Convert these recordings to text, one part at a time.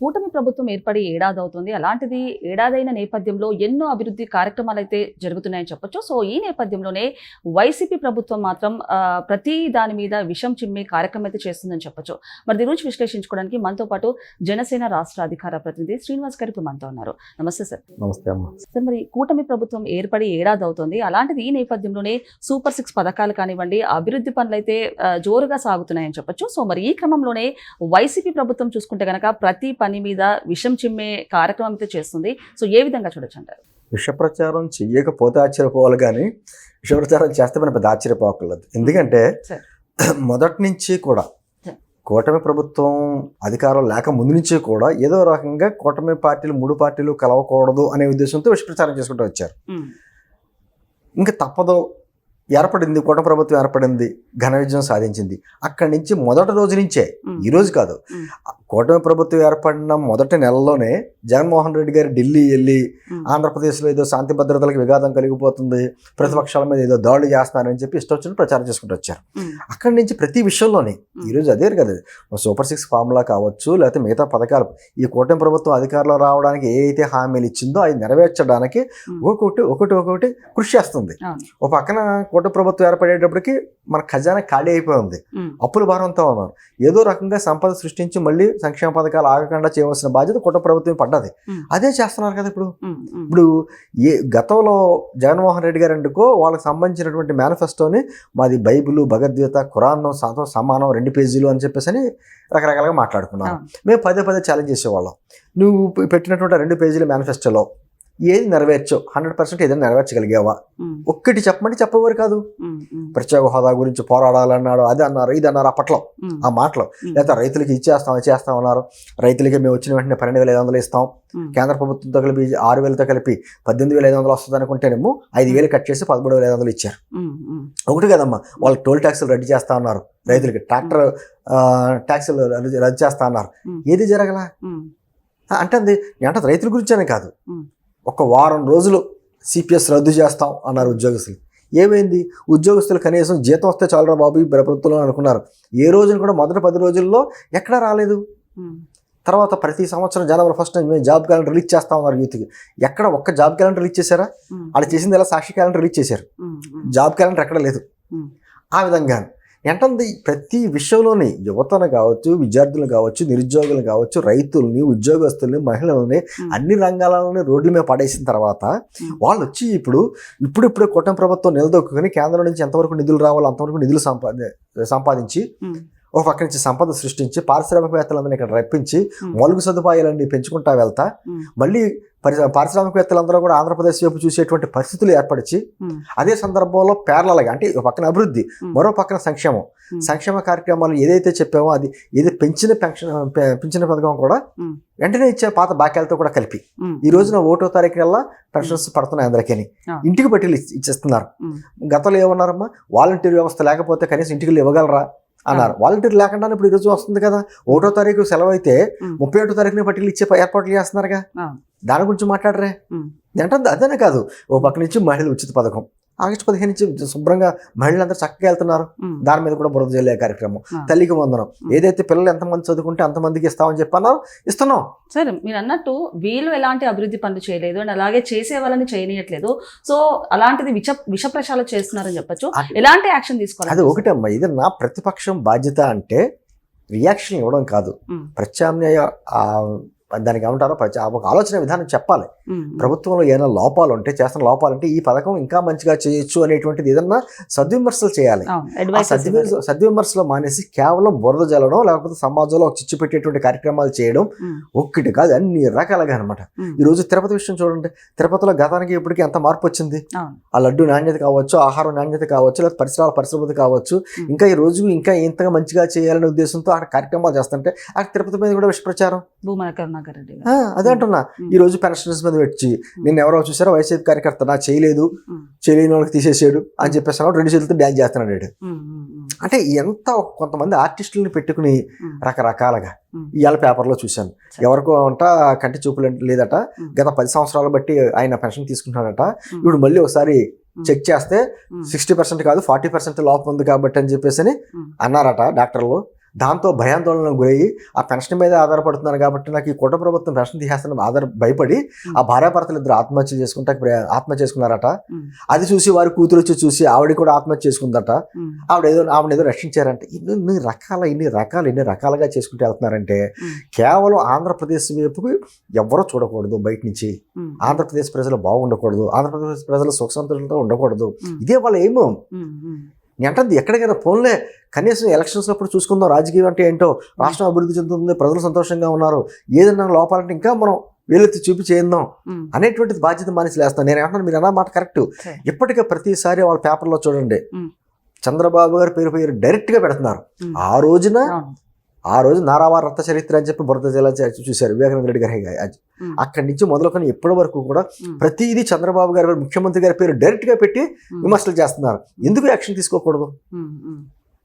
కూటమి ప్రభుత్వం ఏర్పడి ఏడాది అవుతుంది. అలాంటిది ఏడాదైన నేపథ్యంలో ఎన్నో అభివృద్ధి కార్యక్రమాలైతే జరుగుతున్నాయని చెప్పొచ్చు. సో, ఈ నేపథ్యంలోనే వైసీపీ ప్రభుత్వం మాత్రం ప్రతి దాని మీద విషం చిమ్మే కార్యక్రమం అయితే చేస్తుందని చెప్పొచ్చు. మరి దీని గురించి విశ్లేషించుకోవడానికి మనతో పాటు జనసేన రాష్ట్ర అధికార ప్రతినిధి శ్రీనివాస్ గారు ఇప్పుడు మనతో ఉన్నారు. నమస్తే సార్. నమస్తే అమ్మ. సార్, మరి కూటమి ప్రభుత్వం ఏర్పడి ఏడాది అవుతుంది. అలాంటిది ఈ నేపథ్యంలోనే సూపర్ 6 పథకాలు కానివ్వండి, అభివృద్ధి పనులు అయితే జోరుగా సాగుతున్నాయని చెప్పొచ్చు. సో, మరి ఈ క్రమంలోనే వైసీపీ ప్రభుత్వం చూసుకుంటే గనక ప్రతి పని మీద విషం చిమ్మే కార్యక్రమం అయితే చేస్తుంది. సో, ఏ విధంగా చూడొచ్చు అంటారు? విష ప్రచారం చెయ్యకపోతే ఆశ్చర్యపోవాలి, కానీ విష ప్రచారం చేస్తే మనం పెద్ద ఆశ్చర్యపోకలేదు. ఎందుకంటే మొదటి నుంచి కూడా కూటమి ప్రభుత్వం అధికారం లేక ముందు నుంచి కూడా ఏదో రకంగా కూటమి పార్టీలు 3 పార్టీలు కలవకూడదు అనే ఉద్దేశంతో విష ప్రచారం చేసుకుంటూ వచ్చారు. ఇంకా తప్పదు, ఏర్పడింది, కూటమి ప్రభుత్వం ఏర్పడింది, ఘన విజయం సాధించింది. అక్కడి నుంచి మొదటి రోజు నుంచే, ఈ రోజు కాదు, కూటమి ప్రభుత్వం ఏర్పడిన మొదటి నెలలోనే జగన్మోహన్ రెడ్డి గారు ఢిల్లీ వెళ్ళి ఆంధ్రప్రదేశ్లో ఏదో శాంతి భద్రతలకు విఘాతం కలిగిపోతుంది, ప్రతిపక్షాల మీద ఏదో దాడులు చేస్తున్నారని చెప్పి ఇష్టం వచ్చినట్టు ప్రచారం చేసుకుంటూ వచ్చారు. అక్కడి నుంచి ప్రతి విషయంలోనే ఈరోజు అదే కదా, సూపర్ 6 ఫార్ములా కావచ్చు, లేకపోతే మిగతా పథకాలు, ఈ కూటమి ప్రభుత్వం అధికారంలో రావడానికి ఏ అయితే హామీలు ఇచ్చిందో అవి నెరవేర్చడానికి ఒకటి కృషి చేస్తుంది. ఒక పక్కన కూటమి ప్రభుత్వం ఏర్పడేటప్పటికి మన ఖజానా ఖాళీ అయిపోయింది, అప్పుల భారంతో ఉన్నారు. ఏదో రకంగా సంపద సృష్టించి మళ్ళీ సంక్షేమ పథకాలు ఆగకుండా చేయవలసిన బాధ్యత కూటమి ప్రభుత్వం పడ్డది. అదే చేస్తున్నారు కదా ఇప్పుడు గతంలో జగన్మోహన్ రెడ్డి గారు ఎందుకో వాళ్ళకి సంబంధించినటువంటి మేనిఫెస్టోని మాది బైబిల్, భగవద్గీత, ఖురాన్ సమానం 2 పేజీలు అని చెప్పేసి అని రకరకాలుగా మాట్లాడుకున్నాం. మేము పదే ఛాలెంజ్ చేసేవాళ్ళం. నువ్వు పెట్టినటువంటి 2 పేజీల మేనిఫెస్టోలో ఏది నెరవేర్చో 100% ఏదైనా నెరవేర్చగలిగావా? ఒక్కటి చెప్పమంటే చెప్పేవారు కాదు. ప్రత్యేక హోదా గురించి పోరాడాలన్నాడు, అది అన్నారు, ఇది అన్నారు అప్పట్లో ఆ మాటలు. లేకపోతే రైతులకి ఇచ్చేస్తాం అన్నారు. రైతులకి మేము వచ్చిన వెంటనే 12,500 ఇస్తాం, కేంద్ర ప్రభుత్వంతో కలిపి 6,000తో కలిపి 18,500 వస్తుంది అనుకుంటేనేమో 5,000 కట్ చేసి 13,500 ఇచ్చారు. ఒకటి కదమ్మా, వాళ్ళకి టోల్ ట్యాక్సులు రద్దు చేస్తా ఉన్నారు, రైతులకి ట్రాక్టర్ ట్యాక్సులు రద్దు చేస్తా అన్నారు. ఏది జరగల అంటే అది రైతుల గురించేనే కాదు, ఒక వారం రోజులు సిపిఎస్ రద్దు చేస్తాం అన్నారు ఉద్యోగస్తులు. ఏమైంది? ఉద్యోగస్తులు కనీసం జీతం వస్తే చాలరా బాబు ఈ ప్రభుత్వంలో అనుకున్నారు. ఏ రోజున కూడా మొదటి 10 రోజుల్లో ఎక్కడా రాలేదు. తర్వాత ప్రతి సంవత్సరం జనవరి 1 మేము జాబ్ క్యాలెండర్ రిలీజ్ చేస్తా ఉన్నారు యూత్కి. ఎక్కడ ఒక్క జాబ్ క్యాలెండర్ రిలీజ్ చేశారా? వాళ్ళు చేసింది ఎలా సాక్షి క్యాలెండర్ రిలీజ్ చేశారు, జాబ్ క్యాలెండర్ ఎక్కడ లేదు. ఆ విధంగా ఏంటంది, ప్రతి విషయంలోని యువతను కావచ్చు, విద్యార్థులు కావచ్చు, నిరుద్యోగులు కావచ్చు, రైతుల్ని, ఉద్యోగస్తుల్ని, మహిళల్ని అన్ని రంగాలలోనే రోడ్ల మీద పడేసిన తర్వాత వాళ్ళు వచ్చి ఇప్పుడిప్పుడే కూటమి ప్రభుత్వం నిలదొక్కుని కేంద్రం నుంచి ఎంతవరకు నిధులు రావాలో అంతవరకు నిధులు సంపాదించి ఒక పక్క నుంచి సంపద సృష్టించి పారిశ్రామికవేత్తలందరినీ ఇక్కడ రప్పించి మౌలిక సదుపాయాలన్నీ పెంచుకుంటా వెళ్తా మళ్ళీ పారిశ్రామికవేత్తలందరూ కూడా ఆంధ్రప్రదేశ్ వైపు చూసేటువంటి పరిస్థితులు ఏర్పరిచి అదే సందర్భంలో ప్యారలల్గా అంటే ఒక పక్కన అభివృద్ధి, మరో పక్కన సంక్షేమ కార్యక్రమాలు ఏదైతే చెప్పామో అది ఏదో పెంచిన పథకం కూడా వెంటనే ఇచ్చే పాత బాక్యాలతో కూడా కలిపి ఈ రోజున 1వ తారీఖుకల్లా పెన్షన్స్ పడుతున్నాయి అందరికీ, ఇంటికి పట్టీలు ఇచ్చేస్తున్నారు. గతంలో ఏమన్నారమ్మా, వాలంటీర్ వ్యవస్థ లేకపోతే కనీసం ఇంటికి ఇవ్వగలరా అన్నారు. వాలంటీర్ లేకుండా ఇప్పుడు ఈరోజు వస్తుంది కదా, 1వ తారీఖు సెలవు అయితే 31వ తారీఖున పట్టీలు ఇచ్చే ఏర్పాట్లు చేస్తున్నారుగా, దాని గురించి మాట్లాడరే అంటే అదేనే కాదు. ఓ పక్క నుంచి మహిళల ఉచిత పథకం ఆగస్టు 15 నుంచి శుభ్రంగా మహిళలందరూ చక్కగా వెళ్తున్నారు, దాని మీద కూడా బురద జల్లే కార్యక్రమం. తల్లికి వందనం, ఏదైతే పిల్లలు ఎంతమంది చదువుకుంటే అంతమందికి ఇస్తామని చెప్పన్నారు, ఇస్తున్నాం. సరే, మీరు అన్నట్టు వీళ్ళు ఎలాంటి అభివృద్ధి పనులు చేయలేదు అండ్ అలాగే చేసే వాళ్ళని చేయనీయట్లేదు. సో అలాంటిది విష ప్రచారాలు చేస్తున్నారని చెప్పొచ్చు. ఎలాంటి యాక్షన్ తీసుకోవాలి? అది ఒకటమ్మా, ఇది నా ప్రతిపక్షం బాధ్యత అంటే రియాక్షన్ ఇవ్వడం కాదు, ప్రత్యామ్నాయ దానికి ఏమంటారో ఒక ఆలోచన విధానం చెప్పాలి. ప్రభుత్వంలో ఏదైనా లోపాలు ఉంటే, చేస్తున్న లోపాలు ఉంటే ఈ పథకం ఇంకా మంచిగా చేయొచ్చు అనేటువంటిది ఏదన్నా సద్విమర్శలు చేయాలి. సద్విమర్శలు మానేసి కేవలం బురద జల్లడం, లేకపోతే సమాజంలో ఒక చిచ్చు పెట్టేటువంటి కార్యక్రమాలు చేయడం ఒక్కటి కాదు, అన్ని రకాలుగా అనమాట. ఈ రోజు తిరుపతి విషయం చూడండి, తిరుపతిలో గతానికి ఇప్పటికీ ఎంత మార్పు వచ్చింది. ఆ లడ్డు నాణ్యత కావచ్చు, ఆహారం నాణ్యత కావచ్చు, లేదా పరిశ్రమత కావచ్చు, ఇంకా ఈ రోజు ఇంకా ఇంతగా మంచిగా చేయాలనే ఉద్దేశంతో అక్కడ కార్యక్రమాలు చేస్తుంటే అక్కడ తిరుపతి మీద కూడా విష ప్రచారం. అదే అంటున్నా, ఈ రోజు పెన్షనర్స్ మీద వచ్చి నేను ఎవరో చూసారో వైసీపీ కార్యకర్త నా చేయలేని వాళ్ళకి తీసేసాడు అని చెప్పేసి 2 చేతులతో డ్యాన్స్ చేస్తున్నాడు. అంటే ఎంత కొంతమంది ఆర్టిస్టులని పెట్టుకుని రకరకాలుగా ఇవాళ పేపర్లో చూశాను, ఎవరికో అంట కంటి చూపులు లేదట, గత 10 సంవత్సరాలు బట్టి ఆయన పెన్షన్ తీసుకుంటున్నాడట, ఇప్పుడు మళ్ళీ ఒకసారి చెక్ చేస్తే 60% కాదు 40% లోపం ఉంది కాబట్టి అని చెప్పేసి అన్నారట డాక్టర్లు. దాంతో భయాందోళనకు గురయ్యి ఆ పెన్షన్ మీద ఆధారపడుతున్నారు కాబట్టి నాకు ఈ కూటమి ప్రభుత్వం పెన్షన్ తీసేస్తున్న భయపడి ఆ భార్యాభర్తలు ఇద్దరు ఆత్మహత్య ఆత్మహత్య చేసుకున్నారట. అది చూసి వారి కూతురు వచ్చి చూసి ఆవిడ కూడా ఆత్మహత్య చేసుకుందట. ఆవిడ ఏదో రక్షించారంట. ఇన్ని రకాలుగా చేసుకుంటూ వెళ్తున్నారంటే కేవలం ఆంధ్రప్రదేశ్ వైపుకు ఎవరో చూడకూడదు, బయట నుంచి ఆంధ్రప్రదేశ్ ప్రజలు బాగుండకూడదు, ఆంధ్రప్రదేశ్ ప్రజలు సుఖ సంతోషంతో ఉండకూడదు. ఇదే వాళ్ళ ఏమో. అంటే ఎక్కడికైనా ఫోన్లే కనీసం ఎలక్షన్స్ అప్పుడు చూసుకుందాం, రాజకీయం అంటే ఏంటో, రాష్ట్రం అభివృద్ధి చెందుతుంది, ప్రజలు సంతోషంగా ఉన్నారు, ఏదన్నా లోపాలంటే ఇంకా మనం వీళ్ళెత్తి చూపి చేద్దాం అనేటువంటిది బాధ్యత మానేసి లేస్తాను. నేను ఏమంటున్నాను, మీరు అన్న మాట కరెక్ట్. ఇప్పటికే ప్రతిసారి వాళ్ళ పేపర్లో చూడండి చంద్రబాబు గారి పేరు డైరెక్ట్గా పెడుతున్నారు. ఆ రోజు నారావారి రక్త చరిత్ర అని చెప్పి బురద జిల్లా చూశారు వివేకానంద రెడ్డి గారి. అక్కడి నుంచి మొదలుకొని ఇప్పటి వరకు కూడా ప్రతిదీ చంద్రబాబు గారి ముఖ్యమంత్రి గారి పేరు డైరెక్ట్ గా పెట్టి విమర్శలు చేస్తున్నారు. ఎందుకు యాక్షన్ తీసుకోకూడదు?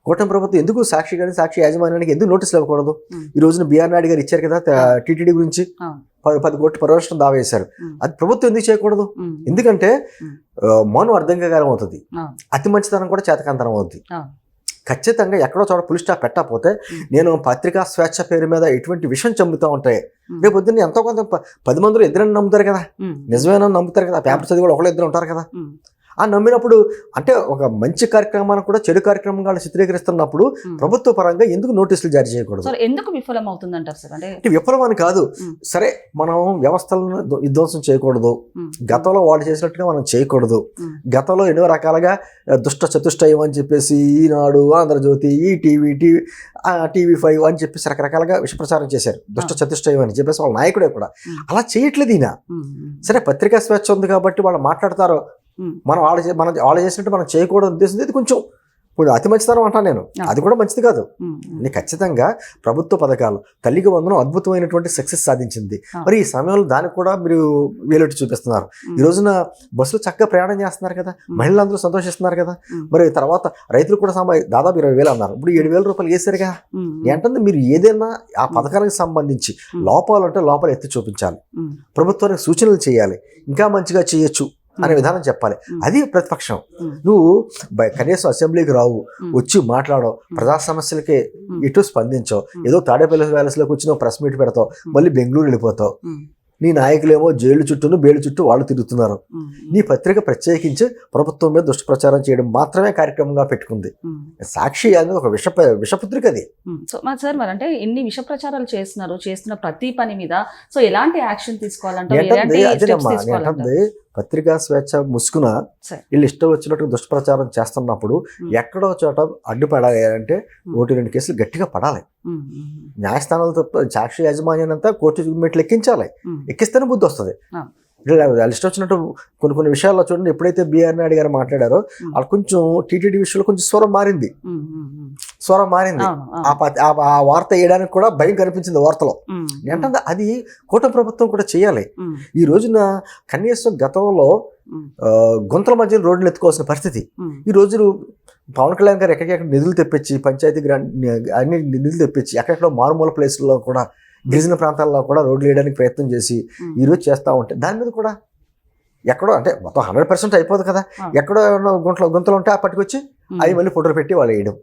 కూటమి ప్రభుత్వం ఎందుకు సాక్షి కానీ సాక్షి యాజమాన్యానికి ఎందుకు నోటీసులు ఇవ్వకూడదు? ఈ రోజున బిఆర్ నాయుడు గారు ఇచ్చారు కదా టీటీడీ గురించి 10 కోట్ల పర్యవేక్షణ దావా వేశారు. అది ప్రభుత్వం ఎందుకు చేయకూడదు? ఎందుకంటే మౌనం అర్థంగారం అవుతుంది, అతి మంచితనం కూడా చేతకాంతనం అవుతుంది. ఖచ్చితంగా ఎక్కడో చోట పులి స్టాప్ పెట్టకపోతే నేను పత్రికా స్వేచ్ఛ పేరు మీద ఎటువంటి విషయం చంపుతూ ఉంటాయి. రేపు పొద్దున్న ఎంతో కొంత 10 మందిలో ఇద్దరని నమ్ముతారు కదా, నిజమేనా నమ్ముతారు కదా, పేపర్ చదివి ఒకళ్ళు ఇద్దరు ఉంటారు కదా. ఆ నమ్మినప్పుడు అంటే ఒక మంచి కార్యక్రమాన్ని కూడా చెడు కార్యక్రమంగా చిత్రీకరిస్తున్నప్పుడు ప్రభుత్వ పరంగా ఎందుకు నోటీసులు జారీ చేయకూడదు? ఎందుకు విఫలం అవుతుందంటారు సార్? అంటే విఫలం అని కాదు, సరే మనం వ్యవస్థలను విధ్వంసం చేయకూడదు, గతంలో వాళ్ళు చేసినట్టుగా మనం చేయకూడదు. గతంలో ఎన్నో రకాలుగా దుష్ట చతుష్టయం అని చెప్పేసి ఈనాడు, ఆంధ్రజ్యోతి, టీవీ5 అని చెప్పేసి రకరకాలుగా విషప్రచారం చేశారు. దుష్ట చతుష్టయం అని చెప్పేసి వాళ్ళ నాయకుడే కూడా అలా చేయట్లేదు ఈయన. సరే పత్రికా స్వేచ్ఛ ఉంది కాబట్టి వాళ్ళు మాట్లాడతారు, మనం వాళ్ళు చేసినట్టు మనం చేయకూడదు ఉద్దేశం. ఇది కొంచెం అతి మంచితనం అంటాను నేను, అది కూడా మంచిది కాదు. ఖచ్చితంగా ప్రభుత్వ పథకాలు తల్లికి వందనం అద్భుతమైనటువంటి సక్సెస్ సాధించింది. మరి ఈ సమయంలో దానికి కూడా మీరు వేలెట్టి చూపిస్తున్నారు. ఈ రోజున బస్సులు చక్కగా ప్రయాణం చేస్తున్నారు కదా, మహిళలందరూ సంతోషిస్తున్నారు కదా. మరి తర్వాత రైతులు కూడా దాదాపు 20,000 అన్నారు, ఇప్పుడు 7,000 రూపాయలు వేసారుగా. ఏంటంటే మీరు ఏదైనా ఆ పథకానికి సంబంధించి లోపాలు అంటే లోపాలు ఎత్తి చూపించాలి, ప్రభుత్వానికి సూచనలు చేయాలి, ఇంకా మంచిగా చేయొచ్చు అనే విధానం చెప్పాలి. అది ప్రతిపక్షం. నువ్వు కనీసం అసెంబ్లీకి రావు, వచ్చి మాట్లాడవు, ప్రజా సమస్యలకి ఇటు స్పందించవు, ఏదో తాడేపల్లి ప్యాలెస్లోకి వచ్చి నువ్వు ప్రెస్ మీట్ పెడతావు, మళ్ళీ బెంగళూరు వెళ్ళిపోతావు. నీ నాయకులేమో జైలు చుట్టూను బేలు చుట్టూ వాళ్ళు తిరుగుతున్నారు. నీ పత్రిక ప్రత్యేకించి ప్రభుత్వం మీద దుష్ప్రచారం చేయడం మాత్రమే కార్యక్రమంగా పెట్టుకుంది. సాక్షి అనేది ఒక విషపత్రిక అది. సార్ మరి అంటే ఇన్ని విష ప్రచారాలు చేస్తున్న ప్రతి పని మీద సో ఎలాంటి యాక్షన్ తీసుకోవాలంటే పత్రికా స్వేచ్ఛ ముసుగున వీళ్ళు ఇష్టం వచ్చినట్టు దుష్ప్రచారం చేస్తున్నప్పుడు ఎక్కడో చోట అడ్డుపడాలి అంటే 1-2 కేసులు గట్టిగా పడాలి. న్యాయస్థానాలతో సాక్షి యాజమాన్యాన్ని అంతా కోర్టు మెట్లు ఎక్కించాలి, ఎక్కిస్తేనే బుద్ధి వస్తుంది. వాళ్ళు ఇష్టం వచ్చినట్టు కొన్ని విషయాల్లో చూడండి, ఎప్పుడైతే బిఆర్ నాయుడు గారు మాట్లాడారో వాళ్ళు కొంచెం టీటీడీ విషయంలో కొంచెం స్వరం మారింది. ఆ వార్త వేయడానికి కూడా భయం కనిపించింది వార్తలో. ఏంటంటే అది కూటమి ప్రభుత్వం కూడా చేయాలి. ఈ రోజున కనీసం గతంలో గుంతల మధ్య రోడ్లు ఎత్తుకోవాల్సిన పరిస్థితి ఈ రోజు పవన్ కళ్యాణ్ గారు ఎక్కడికెక్కడ నిధులు తెప్పించి పంచాయతీ అన్ని నిధులు తెప్పించి ఎక్కడెక్కడో మారుమూల ప్లేస్లో కూడా గిరిజన ప్రాంతాల్లో కూడా రోడ్లు వేయడానికి ప్రయత్నం చేసి ఈరోజు చేస్తూ ఉంటే దాని మీద కూడా ఎక్కడో అంటే మొత్తం 100% అయిపోదు కదా, ఎక్కడో గుంతలు ఉంటే ఆ పట్టుకొచ్చి అవి మళ్ళీ ఫోటోలు పెట్టి వాళ్ళు వేయడం.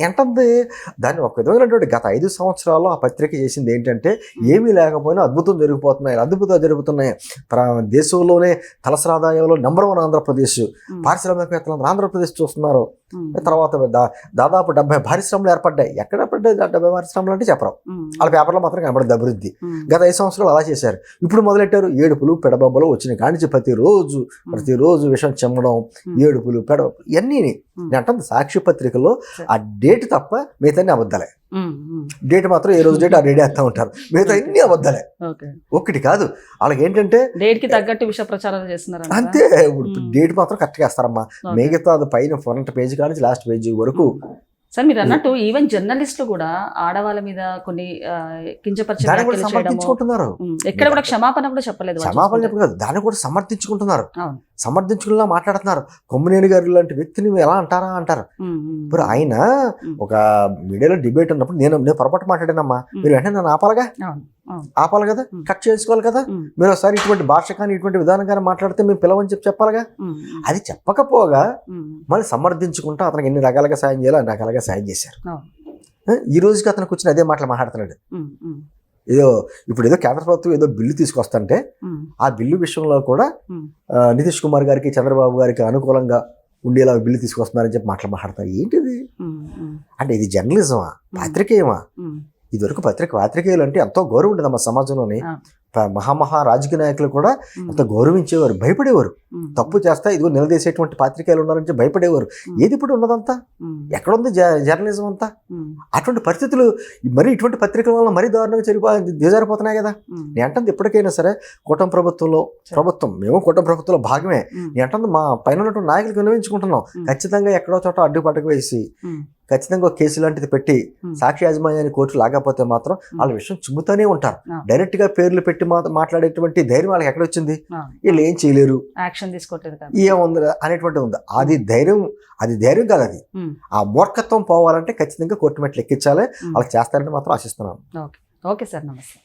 ఏంటంటే దాన్ని ఒక విధమైనటువంటి గత 5 సంవత్సరాల్లో ఆ పత్రిక చేసింది ఏంటంటే ఏమీ లేకపోయినా అద్భుతాలు జరుగుతున్నాయి. దేశంలోనే తలసరాదాయంలో #1 ఆంధ్రప్రదేశ్, పారిశ్రామికవేత్తలు ఆంధ్రప్రదేశ్ చూస్తున్నారు. తర్వాత దాదాపు 70 పారిశ్రమలు ఏర్పడ్డాయి. ఎక్కడ పడ్డాయి 70 పారిశ్రమలు అంటే చెప్పరు, వాళ్ళ పేపర్లో మాత్రం కనబడింది అభివృద్ధి. గత 5 సంవత్సరాలు అలా చేశారు. ఇప్పుడు మొదలెట్టారు ఏడుపులు పెడబొబ్బలు వచ్చినాయి కానించి ప్రతిరోజు విషయం చెమ్మడం, ఏడుపులు పెడబొబ్బలు ఇవన్నీ. అంటే సాక్షి పత్రికలో ఆ డేట్ తప్ప మిగతా అబద్ధాలే. డేట్ మాత్రం ఏ రోజు డేట్ ఆ డేట్ వేస్తూ ఉంటారు, మిగతా అన్ని అబద్ధాలే. ఒకటి కాదు, వాళ్ళకి ఏంటంటే డేట్ కి తగ్గట్టు విష ప్రచారాలు చేస్తున్నారు అంతే. డేట్ మాత్రం కరెక్ట్గా వేస్తారమ్మా, మిగతా అది పైన ఫ్రంట్ పేజీ కానీ లాస్ట్ పేజీ వరకు. సార్ మీరు అన్నట్టు ఈవెన్ జర్నలిస్టులు కూడా ఆడవాళ్ళ మీద కొన్ని కించపరిచే వ్యాఖ్యలు చేయడము, ఎక్కడ కూడా క్షమాపణ కూడా చెప్పలేదు. దాన్ని కూడా సమర్థించుకుంటున్నారు, సమర్థించుకునేలా మాట్లాడుతున్నారు. కొమ్మినేని గారు లాంటి వ్యక్తిని ఎలా అంటారు. ఇప్పుడు ఆయన ఒక మీడియాలో డిబేట్ ఉన్నప్పుడు నేను పొరపాటు మాట్లాడానమ్మా, మీరు వెంటనే నన్ను ఆపాలి కదా, కట్ చేసుకోవాలి కదా. మీరు ఒకసారి ఇటువంటి భాష కానీ ఇటువంటి విధానం కానీ మాట్లాడితే మేము పిలవని చెప్పాలిగా. అది చెప్పకపోగా మళ్ళీ సమర్థించుకుంటూ అతనికి ఎన్ని రకాలుగా సాయం చేయాలో అన్ని రకాలుగా సాయం చేశారు. ఈ రోజుకి అతను కూర్చొని అదే మాటలు మాట్లాడుతున్నాడు. ఉమ్, ఉమ్, ఏదో ఇప్పుడు ఏదో కేంద్ర ప్రభుత్వం ఏదో బిల్లు తీసుకొస్తుంటే ఉమ్, ఆ బిల్లు విషయంలో కూడా ఉమ్. నితీష్ కుమార్ గారికి చంద్రబాబు గారికి అనుకూలంగా ఉండేలా బిల్లు తీసుకొస్తున్నారని చెప్పి మాట్లాడతారు. ఏంటిది ఉమ్, ఉమ్, అంటే? ఇది జర్నలిజమా, పాత్రికేయమా? ఉమ్. ఇదివరకు పాత్రికేయులు అంటే ఎంతో గౌరవం ఉండేది మా సమాజంలోని. ఆ. మహామహా రాజకీయ నాయకులు కూడా ఉమ్, ఎంతో గౌరవించేవారు, భయపడేవారు. ఉమ్, తప్పు చేస్తా ఇదిగో నిలదీసేటువంటి పాత్రికేయులు ఉన్నారని భయపడేవారు. ఉమ్, ఏది ఇప్పుడు ఉన్నదంతా? ఉమ్, ఎక్కడుంది జర్నలిజం అంతా? ఉమ్, అటువంటి పరిస్థితులు మరి ఇటువంటి పత్రికల వల్ల మరీ దారుణంగా దిగజారిపోతున్నాయి కదా. ఉమ్, నేను అంటుంది ఎప్పటికైనా సరే కూటమి ప్రభుత్వం మేము కూటమి ప్రభుత్వంలో భాగమే. ఉమ్, నేను అంటుంది మా పైన ఉన్నటువంటి నాయకులకు విన్నవించుకుంటున్నాం. ఉమ్. ఖచ్చితంగా ఎక్కడో చోట అడ్డుపట్టకు వేసి ఉమ్, ఖచ్చితంగా ఒక కేసు లాంటిది పెట్టి ఉమ్. సాక్షి యాజమాన్యాన్ని కోర్టు లాగకపోతే మాత్రం వాళ్ళ విషయం చిమ్ముతూనే ఉంటారు. ఆ. డైరెక్ట్ గా పేర్లు పెట్టి మాట్లాడేటువంటి ధైర్యం వాళ్ళకి ఎక్కడ వచ్చింది? ఆ. వీళ్ళు ఏం చేయలేరు, యాక్షన్ తీసుకోవట్లేదు కదా. ఏముంది అనేటువంటి ఉంది. అది ధైర్యం కాదు. అది ఉమ్, ఆ మూర్ఖత్వం పోవాలంటే ఖచ్చితంగా కోర్టు మెట్లు ఎక్కించాలి. ఉమ్. వాళ్ళకి చేస్తారని మాత్రం ఆశిస్తున్నాను. ఓకే ఓకే సార్, నమస్తే.